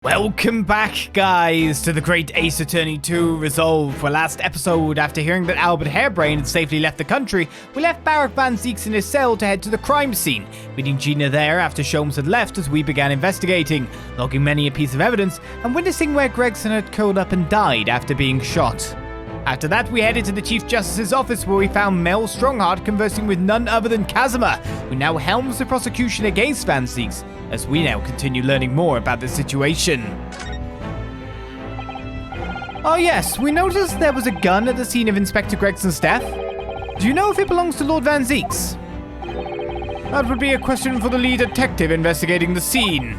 Welcome back, guys, to the Great Ace Attorney 2 Resolve. For last episode, after hearing that Albert Hairbrain had safely left the country, we left Barok Van Ziek in his cell to head to the crime scene, meeting Gina there after Sholmes had left as we began investigating, logging many a piece of evidence, and witnessing where Gregson had curled up and died after being shot. After that, we headed to the Chief Justice's office where we found Mael Stronghart conversing with none other than Kazuma, who now helms the prosecution against Van Ziek, as we now continue learning more about the situation. Oh yes, we noticed there was a gun at the scene of Inspector Gregson's death. Do you know if it belongs to Lord Van Ziek's? That would be a question for the lead detective investigating the scene.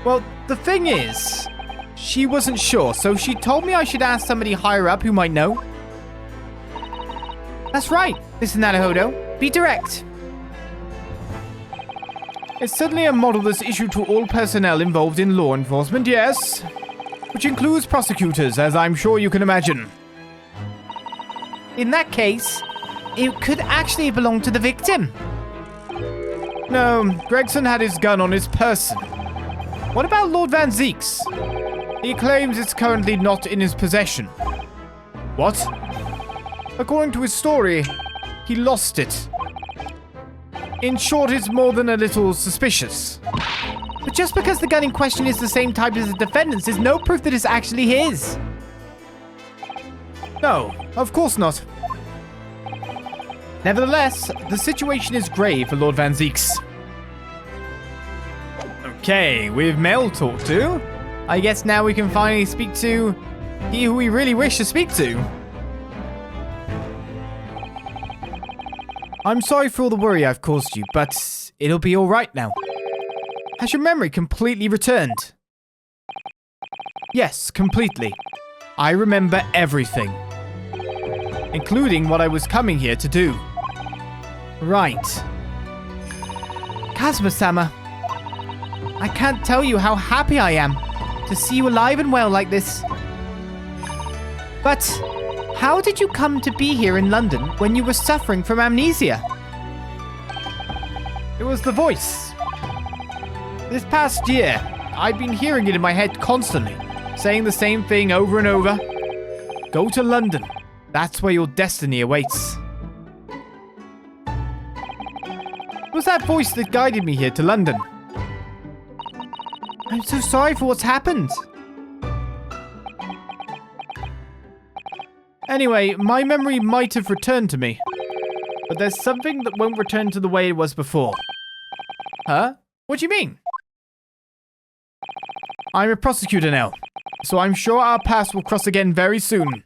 Well, the thing is, she wasn't sure, so she told me I should ask somebody higher up who might know. That's right, Mr. Naruhodo. Be direct. It's certainly a model that's issued to all personnel involved in law enforcement, yes. Which includes prosecutors, as I'm sure you can imagine. In that case, it could actually belong to the victim. No, Gregson had his gun on his person. What about Lord Van Ziek's? He claims it's currently not in his possession. What? According to his story, he lost it. In short, it's more than a little suspicious. But just because the gun in question is the same type as the defendant's is no proof that it's actually his. No, of course not. Nevertheless, the situation is grave for Lord Van Ziek's. Okay, with Mael talked to, I guess now we can finally speak to he who we really wish to speak to. I'm sorry for all the worry I've caused you, but it'll be alright now. Has your memory completely returned? Yes, completely. I remember everything. Including what I was coming here to do. Right. Kazuma-sama, I can't tell you how happy I am to see you alive and well like this. But how did you come to be here in London when you were suffering from amnesia? It was the voice. This past year, I've been hearing it in my head constantly, saying the same thing over and over. Go to London. That's where your destiny awaits. It was that voice that guided me here to London. I'm so sorry for what's happened. Anyway, my memory might have returned to me. But there's something that won't return to the way it was before. Huh? What do you mean? I'm a prosecutor now, so I'm sure our paths will cross again very soon.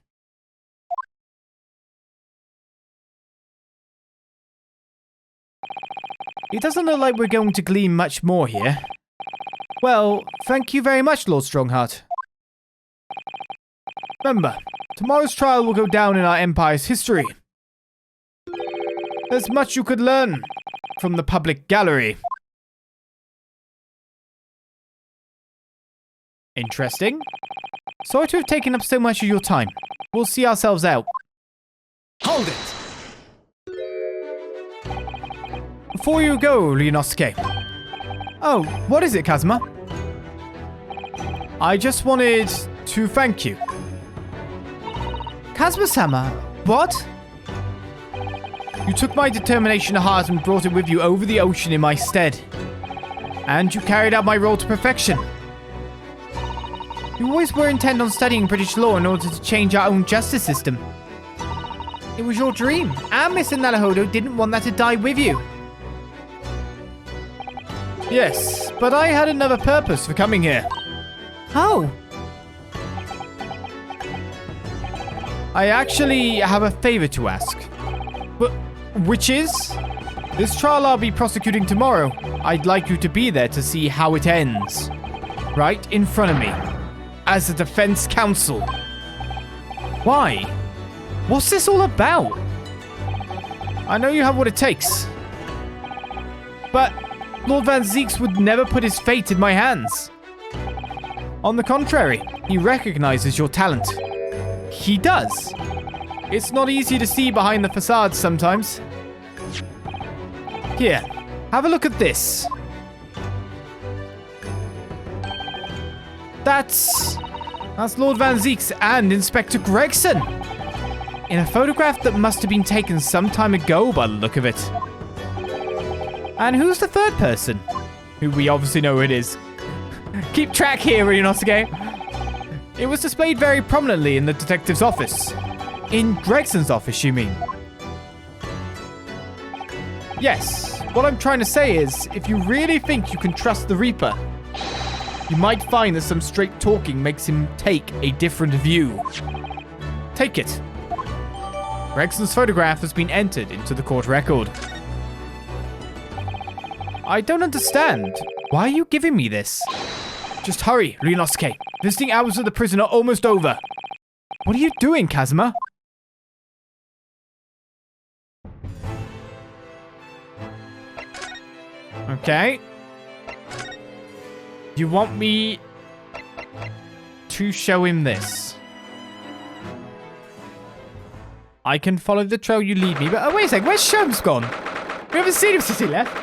It doesn't look like we're going to glean much more here. Well, thank you very much, Lord Stronghart. Remember, tomorrow's trial will go down in our empire's history. There's much you could learn from the public gallery. Interesting. Sorry to have taken up so much of your time. We'll see ourselves out. Hold it! Before you go, Ryunosuke. Oh, what is it, Kazuma? I just wanted to thank you. Kazuma-sama, what? You took my determination to heart and brought it with you over the ocean in my stead. And you carried out my role to perfection. You always were intent on studying British law in order to change our own justice system. It was your dream, and Mr. Naruhodo didn't want that to die with you. Yes, but I had another purpose for coming here. Oh. I actually have a favor to ask. But which is? This trial I'll be prosecuting tomorrow. I'd like you to be there to see how it ends. Right in front of me. As a defense counsel. Why? What's this all about? I know you have what it takes. But Lord Van Ziek would never put his fate in my hands. On the contrary, he recognizes your talent. He does. It's not easy to see behind the facade sometimes. Here, have a look at this. That's Lord Van Zieks and Inspector Gregson. In a photograph that must have been taken some time ago by the look of it. And who's the third person? Who we obviously know who it is. Keep track here, Ryunosuke. It was displayed very prominently in the detective's office. In Gregson's office, you mean? Yes. What I'm trying to say is, if you really think you can trust the Reaper, you might find that some straight talking makes him take a different view. Take it. Gregson's photograph has been entered into the court record. I don't understand. Why are you giving me this? Just hurry, Ryunosuke. Visiting hours of the prison are almost over. What are you doing, Kazuma? Okay. You want me to show him this? I can follow the trail you lead me, but oh, wait a second, where's Sherm's gone? We haven't seen him since he left.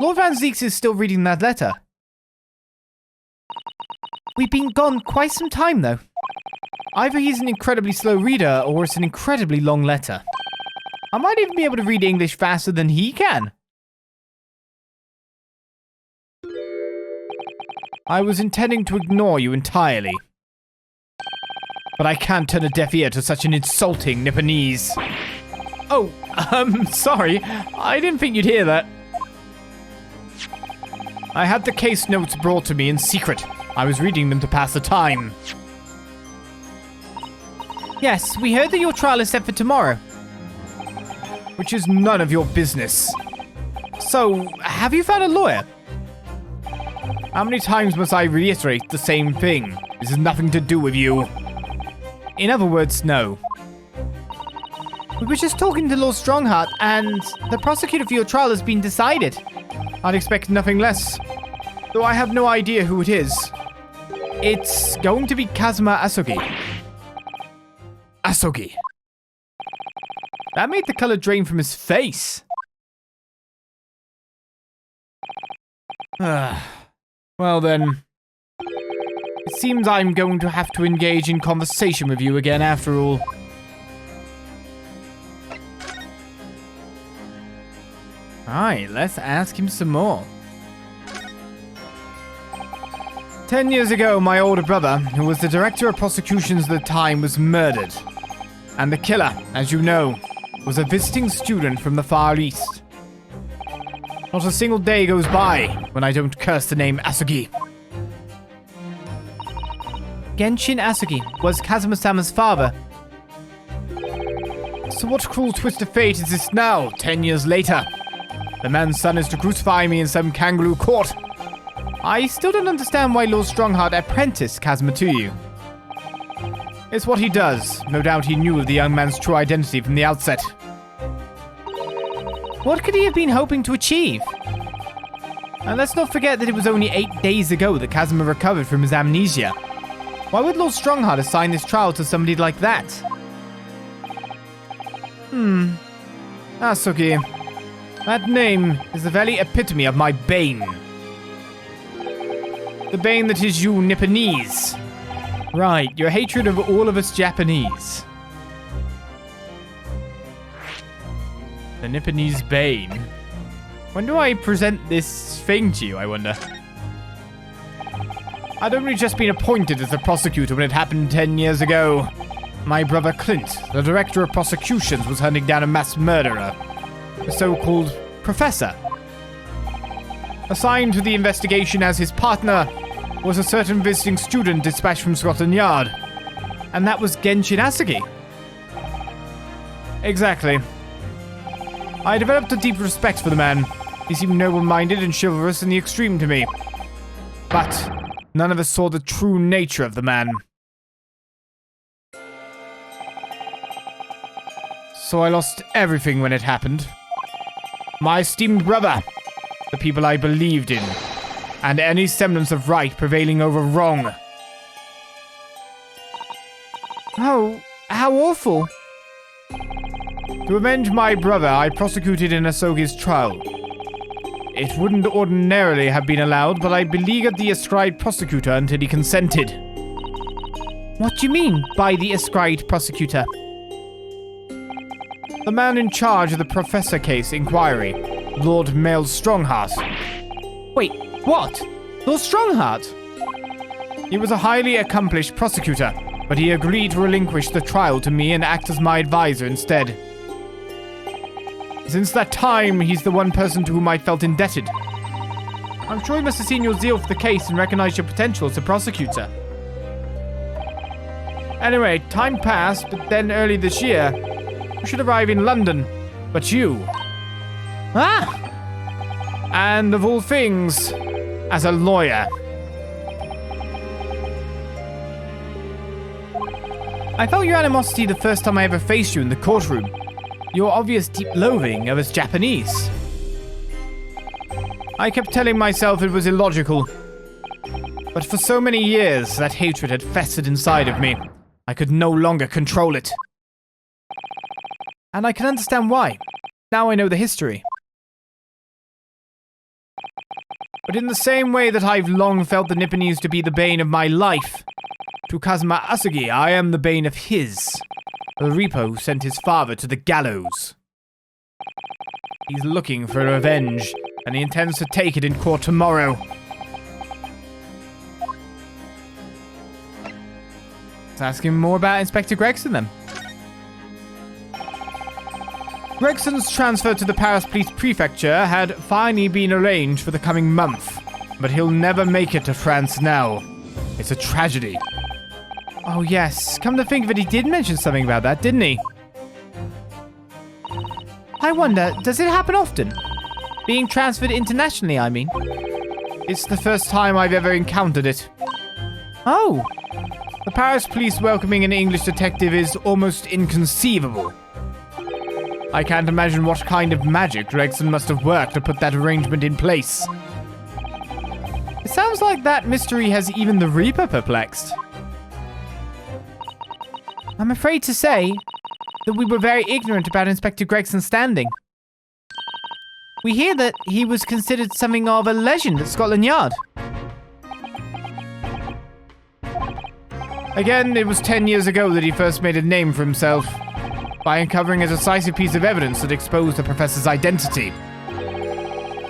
Lord Van Zieks is still reading that letter. We've been gone quite some time, though. Either he's an incredibly slow reader, or it's an incredibly long letter. I might even be able to read English faster than he can. I was intending to ignore you entirely. But I can't turn a deaf ear to such an insulting Nipponese. Oh, sorry. I didn't think you'd hear that. I had the case notes brought to me in secret. I was reading them to pass the time. Yes, we heard that your trial is set for tomorrow. Which is none of your business. So, have you found a lawyer? How many times must I reiterate the same thing? This has nothing to do with you. In other words, no. We were just talking to Lord Stronghart, and the prosecutor for your trial has been decided. I'd expect nothing less. Though I have no idea who it is. It's going to be Kazuma Asogi. Asogi. That made the color drain from his face. Well then. It seems I'm going to have to engage in conversation with you again after all. Alright, let's ask him some more. 10 years ago, my older brother, who was the director of prosecutions at the time, was murdered. And the killer, as you know, was a visiting student from the Far East. Not a single day goes by when I don't curse the name Asogi. Genshin Asogi was Kazuma-sama's father. So what cruel twist of fate is this now, 10 years later? The man's son is to crucify me in some kangaroo court. I still don't understand why Lord Stronghart apprenticed Kazuma to you. It's what he does. No doubt he knew of the young man's true identity from the outset. What could he have been hoping to achieve? And let's not forget that it was only 8 days ago that Kazuma recovered from his amnesia. Why would Lord Stronghart assign this trial to somebody like that? Asogi. That name is the very epitome of my bane. The bane that is you Nipponese. Right, your hatred of all of us Japanese. The Nipponese bane. When do I present this thing to you, I wonder? I'd only just been appointed as the prosecutor when it happened 10 years ago. My brother Clint, the director of prosecutions, was hunting down a mass murderer. The so-called professor. Assigned to the investigation as his partner was a certain visiting student dispatched from Scotland Yard. And that was Genshin Asogi. Exactly. I developed a deep respect for the man. He seemed noble-minded and chivalrous in the extreme to me. But none of us saw the true nature of the man. So I lost everything when it happened. My esteemed brother, the people I believed in, and any semblance of right prevailing over wrong. Oh, how awful. To avenge my brother, I prosecuted in Asogi's trial. It wouldn't ordinarily have been allowed, but I beleaguered the ascribed prosecutor until he consented. What do you mean by the ascribed prosecutor? The man in charge of the Professor case inquiry, Lord Mael Stronghart. Wait, what? Lord Stronghart? He was a highly accomplished prosecutor, but he agreed to relinquish the trial to me and act as my advisor instead. Since that time, he's the one person to whom I felt indebted. I'm sure he must have seen your zeal for the case and recognized your potential as a prosecutor. Anyway, time passed, but then early this year, we should arrive in London. But you... Ah! And of all things, as a lawyer. I felt your animosity the first time I ever faced you in the courtroom. Your obvious deep loathing of us Japanese. I kept telling myself it was illogical. But for so many years, that hatred had festered inside of me. I could no longer control it. And I can understand why. Now I know the history. But in the same way that I've long felt the Nipponese to be the bane of my life, to Kazuma Asogi, I am the bane of his. The Reaper who sent his father to the gallows. He's looking for revenge, and he intends to take it in court tomorrow. Let's ask him more about Inspector Gregson then. Gregson's transfer to the Paris Police Prefecture had finally been arranged for the coming month, but he'll never make it to France now. It's a tragedy. Oh yes, come to think of it, he did mention something about that, didn't he? I wonder, does it happen often? Being transferred internationally, I mean. It's the first time I've ever encountered it. Oh! The Paris police welcoming an English detective is almost inconceivable. I can't imagine what kind of magic Gregson must have worked to put that arrangement in place. It sounds like that mystery has even the Reaper perplexed. I'm afraid to say that we were very ignorant about Inspector Gregson's standing. We hear that he was considered something of a legend at Scotland Yard. Again, it was 10 years ago that he first made a name for himself, by uncovering a decisive piece of evidence that exposed the professor's identity.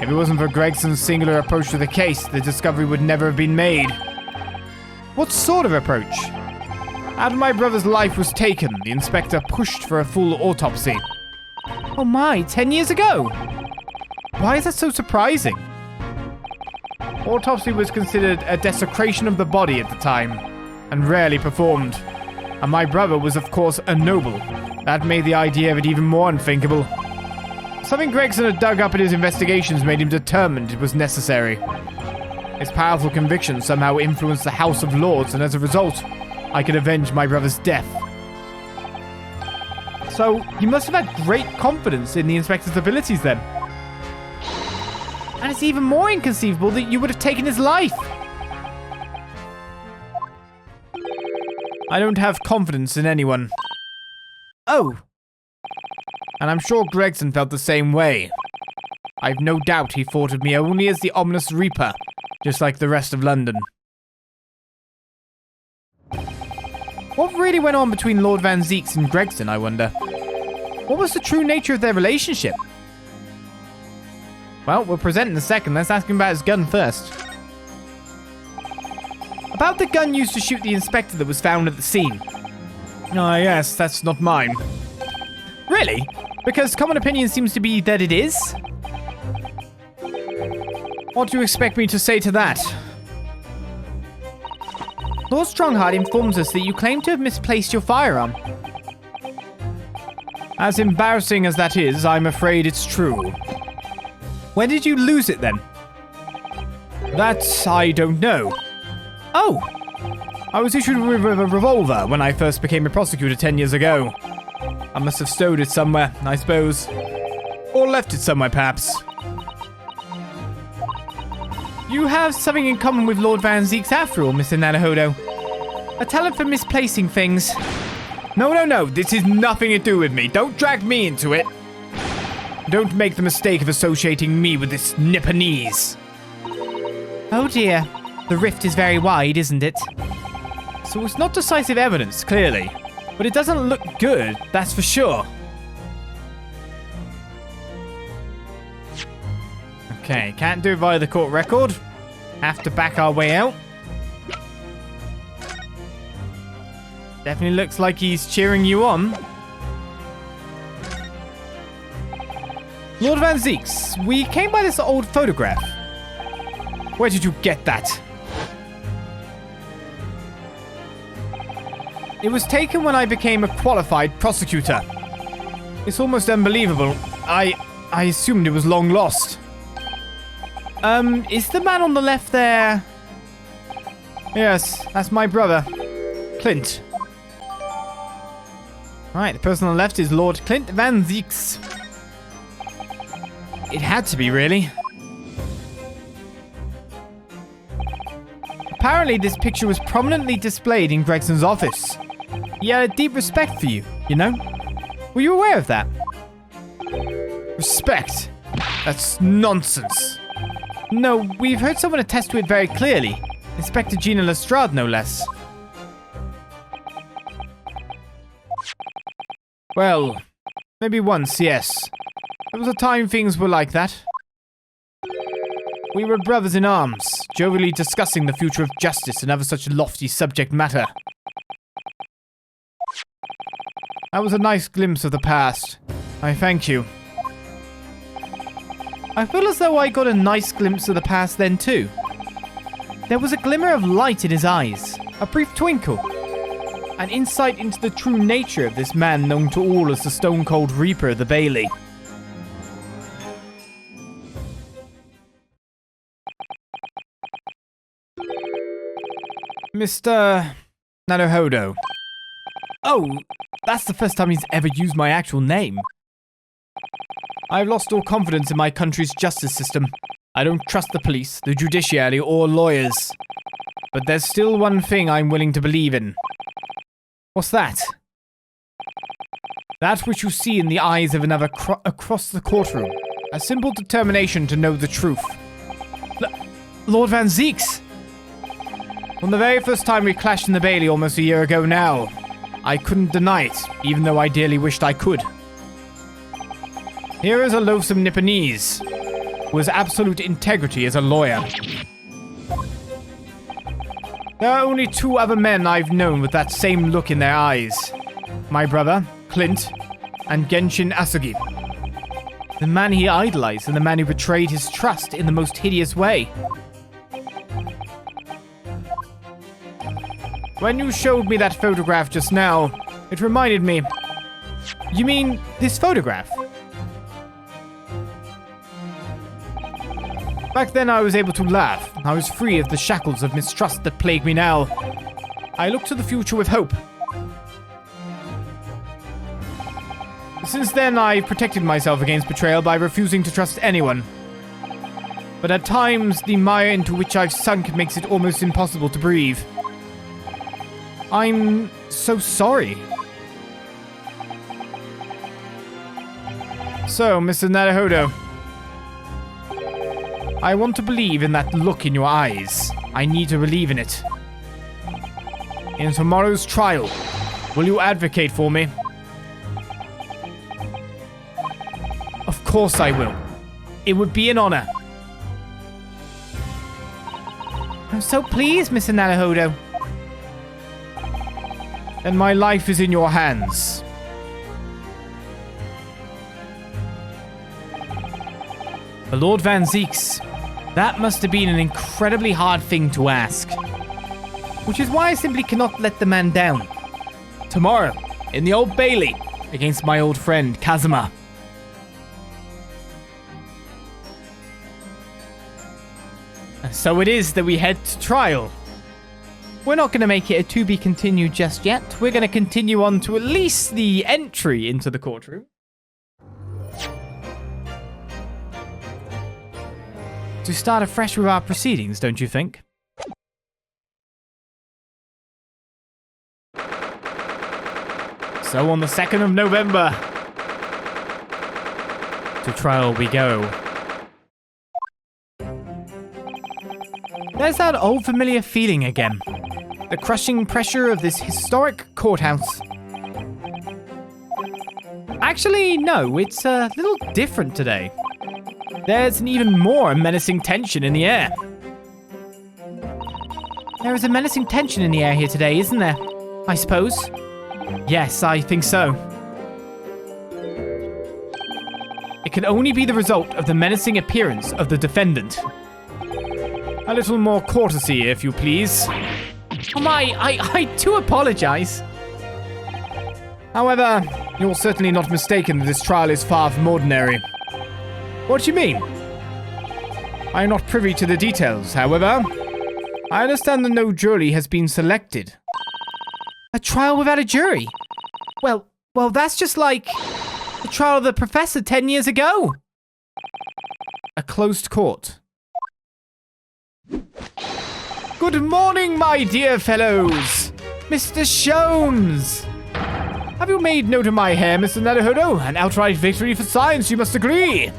If it wasn't for Gregson's singular approach to the case, the discovery would never have been made. What sort of approach? After my brother's life was taken, the inspector pushed for a full autopsy. Oh my, 10 years ago? Why is that so surprising? Autopsy was considered a desecration of the body at the time, and rarely performed. And my brother was of course a noble. That made the idea of it even more unthinkable. Something Gregson had dug up in his investigations made him determined it was necessary. His powerful conviction somehow influenced the House of Lords, and as a result, I could avenge my brother's death. So, you must have had great confidence in the inspector's abilities then. And it's even more inconceivable that you would have taken his life. I don't have confidence in anyone. Oh. And I'm sure Gregson felt the same way. I've no doubt he thought of me only as the ominous Reaper, just like the rest of London. What really went on between Lord Van Zieks and Gregson, I wonder? What was the true nature of their relationship? Well, we'll present in a second. Let's ask him about his gun first. About the gun used to shoot the inspector that was found at the scene. Ah, yes, that's not mine. Really? Because common opinion seems to be that it is? What do you expect me to say to that? Lord Stronghart informs us that you claim to have misplaced your firearm. As embarrassing as that is, I'm afraid it's true. When did you lose it then? That I don't know. Oh! I was issued with a revolver when I first became a prosecutor 10 years ago. I must have stowed it somewhere, I suppose. Or left it somewhere, perhaps. You have something in common with Lord Van Zieks after all, Mr. Naruhodo. A talent for misplacing things. No, this has nothing to do with me. Don't drag me into it. Don't make the mistake of associating me with this Nipponese. Oh dear. The rift is very wide, isn't it? So it's not decisive evidence, clearly. But it doesn't look good, that's for sure. Okay, can't do it via the court record. Have to back our way out. Definitely looks like he's cheering you on. Lord Van Zieks, we came by this old photograph. Where did you get that? It was taken when I became a qualified prosecutor. It's almost unbelievable. I assumed it was long lost. Is the man on the left there? Yes, that's my brother, Clint. Right, the person on the left is Lord Clint Van Zieks. It had to be, really. Apparently, this picture was prominently displayed in Gregson's office. He had a deep respect for you, you know? Were you aware of that? Respect? That's nonsense. No, we've heard someone attest to it very clearly. Inspector Gina Lestrade, no less. Well, maybe once, yes. There was a time things were like that. We were brothers in arms, jovially discussing the future of justice and other such lofty subject matter. That was a nice glimpse of the past. I thank you. I feel as though I got a nice glimpse of the past then too. There was a glimmer of light in his eyes, a brief twinkle, an insight into the true nature of this man known to all as the Stone Cold Reaper of the Bailey. Mr. Naruhodo. Oh, that's the first time he's ever used my actual name. I've lost all confidence in my country's justice system. I don't trust the police, the judiciary, or lawyers. But there's still one thing I'm willing to believe in. What's that? That which you see in the eyes of another across the courtroom. A simple determination to know the truth. Lord Van Zieks! From the very first time we clashed in the Bailey almost a year ago now, I couldn't deny it, even though I dearly wished I could. Here is a loathsome Nipponese, who has absolute integrity as a lawyer. There are only two other men I've known with that same look in their eyes. My brother, Clint, and Kazuma Asogi. The man he idolized and the man who betrayed his trust in the most hideous way. When you showed me that photograph just now, it reminded me... You mean this photograph? Back then I was able to laugh. I was free of the shackles of mistrust that plague me now. I look to the future with hope. Since then, I've protected myself against betrayal by refusing to trust anyone. But at times, the mire into which I've sunk makes it almost impossible to breathe. I'm so sorry. So, Mr. Naruhodo, I want to believe in that look in your eyes. I need to believe in it. In tomorrow's trial, will you advocate for me? Of course I will. It would be an honor. I'm so pleased, Mr. Naruhodo. Then my life is in your hands. But Lord Van Zieks, that must have been an incredibly hard thing to ask. Which is why I simply cannot let the man down. Tomorrow, in the Old Bailey, against my old friend, Kazuma. And so it is that we head to trial. We're not going to make it a to be continued just yet. We're going to continue on to at least the entry into the courtroom. To start afresh with our proceedings, don't you think? So on the 2nd of November, To trial we go. There's that old familiar feeling again. The crushing pressure of this historic courthouse. Actually, no, it's a little different today. There's an even more menacing tension in the air. There is a menacing tension in the air here today, isn't there? I suppose. Yes, I think so. It can only be the result of the menacing appearance of the defendant. A little more courtesy, if you please. Oh my, I do apologize. However, you're certainly not mistaken that this trial is far from ordinary. What do you mean? I am not privy to the details, however. I understand that no jury has been selected. A trial without a jury? Well, that's just like the trial of the professor 10 years ago. A closed court. Good morning, my dear fellows. Mr. Sholmes. Have you made note of my hair, Mr. Naruhodo? An outright victory for science, you must agree.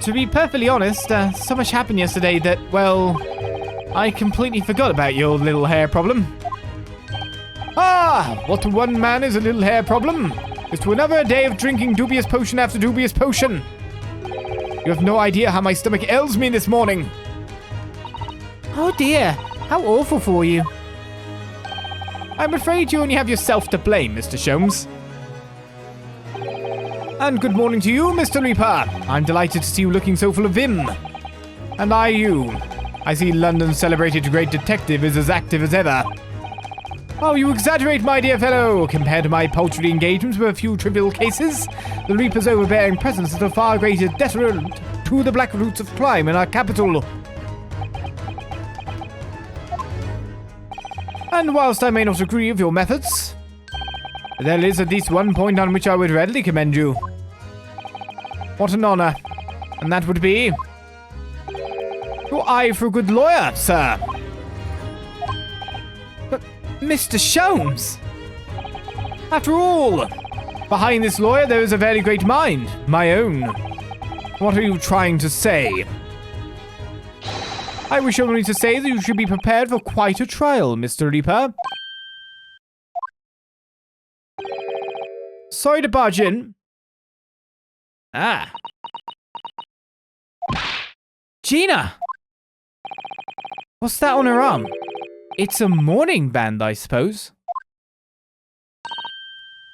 To be perfectly honest, so much happened yesterday that, well, I completely forgot about your little hair problem. Ah, what to one man is a little hair problem is to another a day of drinking dubious potion after dubious potion. You have no idea how my stomach ails me this morning. Oh dear, how awful for you. I'm afraid you only have yourself to blame, Mr. Sholmes. And good morning to you, Mr. Reaper. I'm delighted to see you looking so full of vim. And you. I see London's celebrated great detective is as active as ever. Oh, you exaggerate, my dear fellow. Compared to my paltry engagements with a few trivial cases, the Reaper's overbearing presence is a far greater deterrent to the black roots of crime in our capital. And whilst I may not agree with your methods, there is at least one point on which I would readily commend you. What an honor. And that would be your eye for a good lawyer, sir. But, Mr. Sholmes, after all, behind this lawyer there is a very great mind, my own. What are you trying to say? I wish only to say that you should be prepared for quite a trial, Mr. Reaper. Sorry to barge in. Ah. Gina! What's that on her arm? It's a mourning band, I suppose.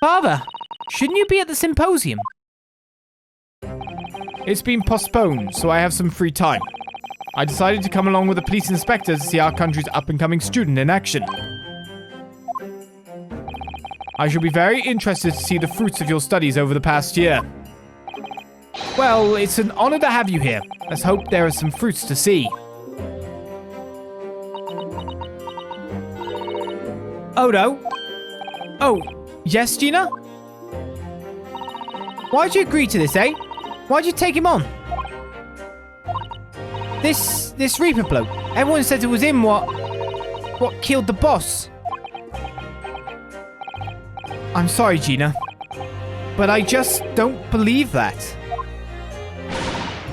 Father, shouldn't you be at the symposium? It's been postponed, so I have some free time. I decided to come along with the police inspector to see our country's up-and-coming student in action. I shall be very interested to see the fruits of your studies over the past year. Well, it's an honor to have you here. Let's hope there are some fruits to see. Odo? Oh, yes, Gina? Why'd you agree to this, eh? Why'd you take him on? This Reaper bloke. Everyone said it was him what killed the boss. I'm sorry, Gina, but I just don't believe that.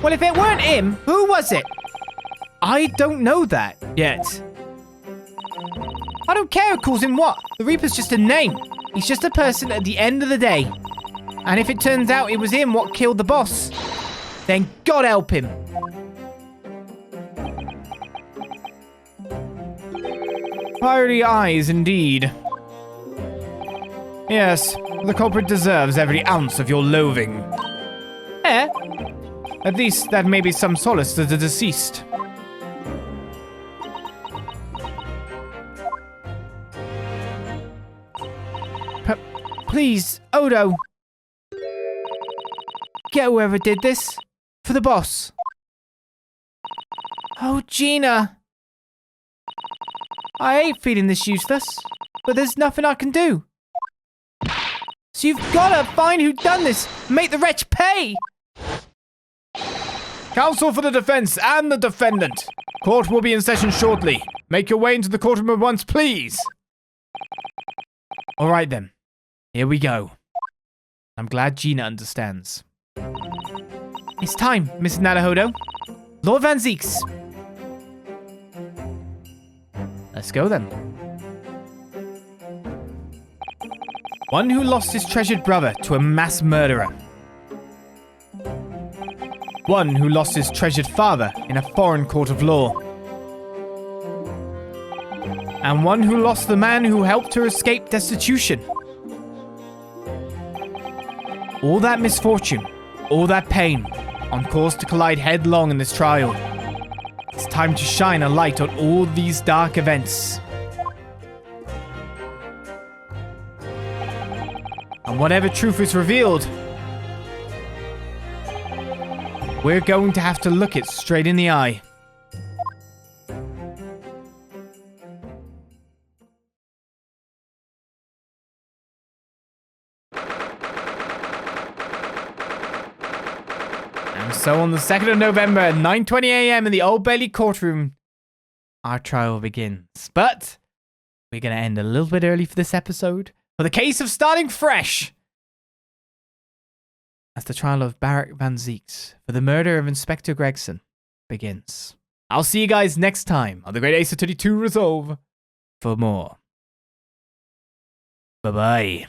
Well, if it weren't him, who was it? I don't know that yet. I don't care who calls him what. The Reaper's just a name. He's just a person at the end of the day. And if it turns out it was him what killed the boss, then God help him. Fiery eyes, indeed. Yes, the culprit deserves every ounce of your loathing. Eh? At least that may be some solace to the deceased. Please, Odo. Get whoever did this. For the boss. Oh, Gina. I hate feeling this useless, but there's nothing I can do. So you've gotta find who done this. Make the wretch pay. Counsel for the defense and the defendant. Court will be in session shortly. Make your way into the courtroom at once, please. All right then. Here we go. I'm glad Gina understands. It's time, Mrs. Naruhodo. Lord Van Zieks. Let's go then. One who lost his treasured brother to a mass murderer. One who lost his treasured father in a foreign court of law. And one who lost the man who helped her escape destitution. All that misfortune, all that pain, on course to collide headlong in this trial. It's time to shine a light on all these dark events. And whatever truth is revealed, we're going to have to look it straight in the eye. And so on the 2nd of November at 9:20 a.m. in the Old Bailey courtroom, our trial begins. But we're going to end a little bit early for this episode, for the case of starting fresh, as the trial of Barok Van Ziek for the murder of Inspector Gregson begins. I'll see you guys next time on the Great Ace of 32 Resolve for more. Bye-bye.